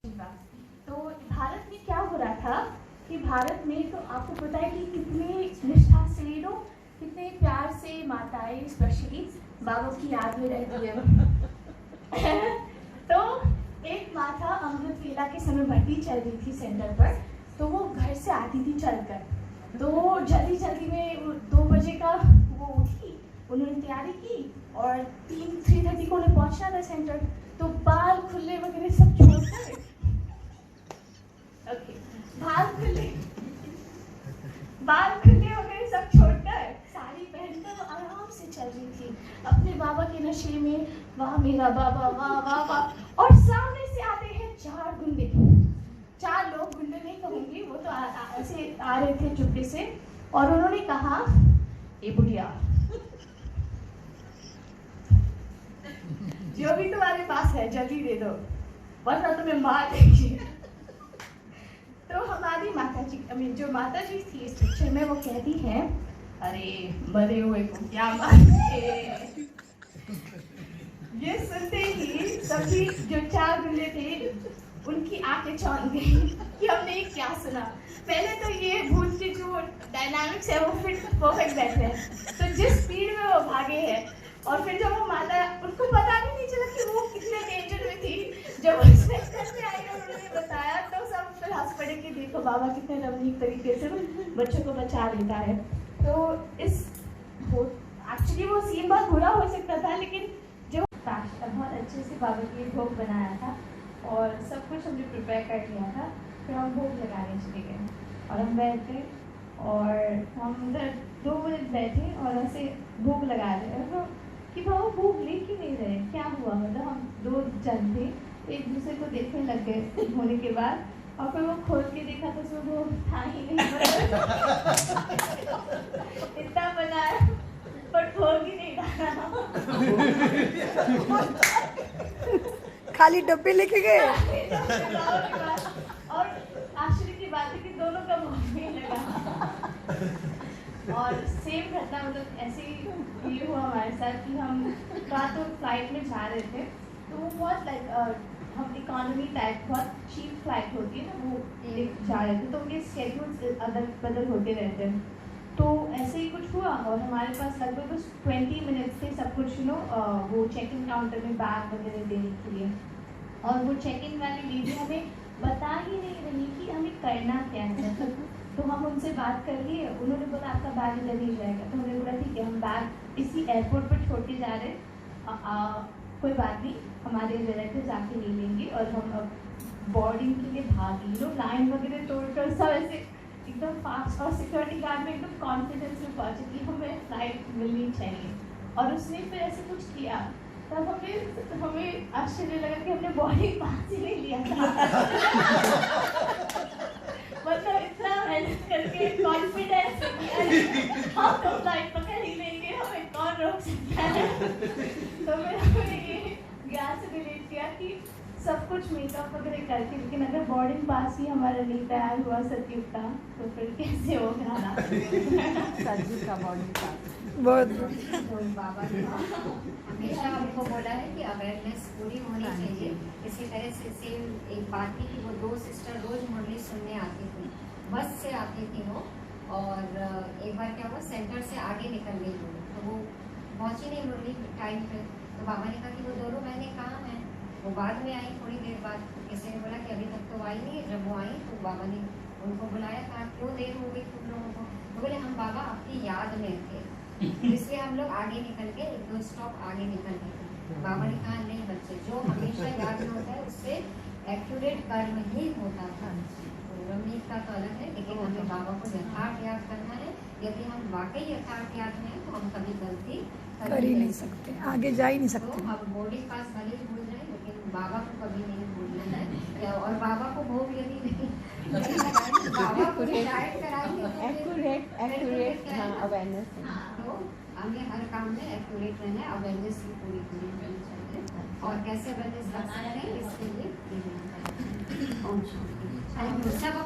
तो भारत में क्या हो रहा था कि भारत में तो आपको पता है कि कितने निष्ठा से कितने प्यार से माताएं स्पेशली बाबा की याद में रहती है। तो एक माता अमृत वेला के समय भर्ती चल रही थी सेंटर पर, तो वो घर से आती थी चलकर, तो जल्दी जल्दी में 2 बजे का वो उठी, उन्होंने तैयारी की और 3:30 को उन्हें पहुंचना था सेंटर। तो बाल खुले वगैरह सब छोड़कर बाल खुले वगैरह सब छोड़कर साड़ी पहनकर वो आराम से चल रही थी अपने बाबा के नशे में। वाह मेरा बाबा, वाह वाह वाह। और सामने से आते हैं 4 गुंडे, 4 लोग, गुंडे नहीं कहूंगी, वो तो ऐसे आ रहे थे चुपके से, और उन्होंने कहा, ए बुढ़िया, जो भी तुम्हारे पास है जल्दी दे दो वरना तुम्हें मार देंगे। तो हमारी माता जी, जो माता जी थी इस पिक्चर में, वो कहती हैं, अरे मरे हुए को क्या मारते। ये सुनते ही सभी जो 4 गुंडे थे उनकी आंखें चौंध गई कि हमने ये क्या सुना। पहले तो ये भूत के जो डायनामिक्स है वो फिर परफेक्ट बैठे हैं, तो जिस स्पीड में वो भागे हैं, और फिर जब वो माता, उनको पता भी नहीं चला कि वो कितने डेंजर में थी। जब वो सेंटर में आई और उन्होंने बताया तो सब फिर हंस पड़े कि देखो बाबा कितने रमणीक तरीके से बच्चों को बचा लेता है। तो इस एक्चुअली वो सीन बहुत बुरा हो सकता था, लेकिन जो बहुत अच्छे से बाबा के लिए भोग बनाया था और सब कुछ हमने प्रिपेयर कर लिया था। फिर हम भोग लगाने चले गए और हम बैठे और हम उधर 2 मिनट बैठे और ऐसे भोग लगा रहे हैं कि बाबा भोग ले क्यों नहीं रहे, क्या हुआ। मतलब हम 2 जन थे, एक दूसरे को देखने लग गए होने के बाद, और फिर वो खोल के देखा तो उसमें वो था ही नहीं। इतना बनाया पर भोग ही नहीं डाला। खाली डब्बे लेके गए। और आश्चर्य की बात है कि दोनों का भोग नहीं लगा। और सेम घटना मतलब ऐसे ही ये हुआ हमारे साथ कि हम रात को फ्लाइट में जा रहे थे, तो वो बहुत हम इकोनॉमी टाइप, बहुत चीप फ्लाइट होती है ना, वो जा रहे थे, तो उनके स्केड्यूल्स अदल बदल होते रहते हैं। तो ऐसे ही कुछ हुआ और हमारे पास लगभग बस 20 मिनट्स थे सब कुछ वो चेक इन काउंटर में बैग वगैरह देने के लिए, और वो चेक इन वाली लेडी हमें बता ही नहीं रही कि हमें करना क्या है। तो हम उनसे बात कर लिए, उन्होंने बोला आपका बैग इधर नहीं जाएगा। तो हमने बोला ठीक है, हम बैग इसी एयरपोर्ट पर छोड़ के जा रहे, कोई बात नहीं, हमारे रिलेटिव्स आके ले लेंगे। और हम अब बोर्डिंग के लिए भागी, लाइन वगैरह तोड़कर सब ऐसे एकदम फास्ट, और सिक्योरिटी गार्ड में एकदम कॉन्फिडेंस में पहुंचे कि हमें फ्लाइट मिलनी चाहिए। और उसने फिर ऐसे कुछ किया, तब हमें आश्चर्य लगा कि हमने बोर्डिंग पास ही नहीं लिया था। मतलब इतना मेहनत करके कॉन्फिडेंस हम तो फ्लाइट पकड़ ही लेंगे, हमें कौन रोक सकता है। तो मैंने ये ज्ञान से रिलेट किया कि सब कुछ मेकअप वगैरह करके, लेकिन अगर बोर्डिंग पास ही हमारा नहीं तैयार हुआ सत्युग का, तो फिर कैसे होगा। सत्युग का बोर्डिंग पास बहुत बाबा ने हमेशा हमको बोला है कि अवेयरनेस पूरी होनी चाहिए। इसी तरह से सेम एक बात थी कि वो 2 सिस्टर रोज मुरली सुनने आती थी, बस से आती थी वो। और एक बार क्या हुआ, सेंटर से आगे निकल गई वो, तो वो पहुंची नहीं मुरली टाइम पे। तो बाबा ने कहा कि वो दोनों बहनें कहाँ हैं। वो बाद में आई थोड़ी देर बाद, किसी ने बोला कि अभी तक तो आई नहीं है। जब वो आई तो बाबा ने उनको बुलाया, कहा क्यों देर हो गई तुम लोगों को। तो बोले हम बाबा आपकी याद में थे, इसलिए हम लोग आगे निकल के 1-2 स्टॉप आगे निकल गए। बाबा ने कहा नहीं बच्चे, जो हमेशा याद में होता है उससे एक्यूरेट कर्म ही होता था। तो रमणीक का तो अलग है, लेकिन हमें बाबा को यथार्थ याद करना है। यदि हम वाकई यथार्थ याद में हैं तो हम कभी गलती कर ही नहीं सकते, आगे जा ही नहीं सकते। तो हम बोर्डिंग पास भले ही भूल जाए, लेकिन बाबा को कभी नहीं भूलना है। और बाबा को भोग यदि नहीं लगाएंगे, बाबा को डाइट कराएंगे, एक्यूरेट अवेयरनेस। तो हमें हर काम में एक्यूरेट रहना है, अवेयरनेस की पूरी करनी चाहिए। और कैसे अवेयरनेस रख सकते हैं इसके लिए सब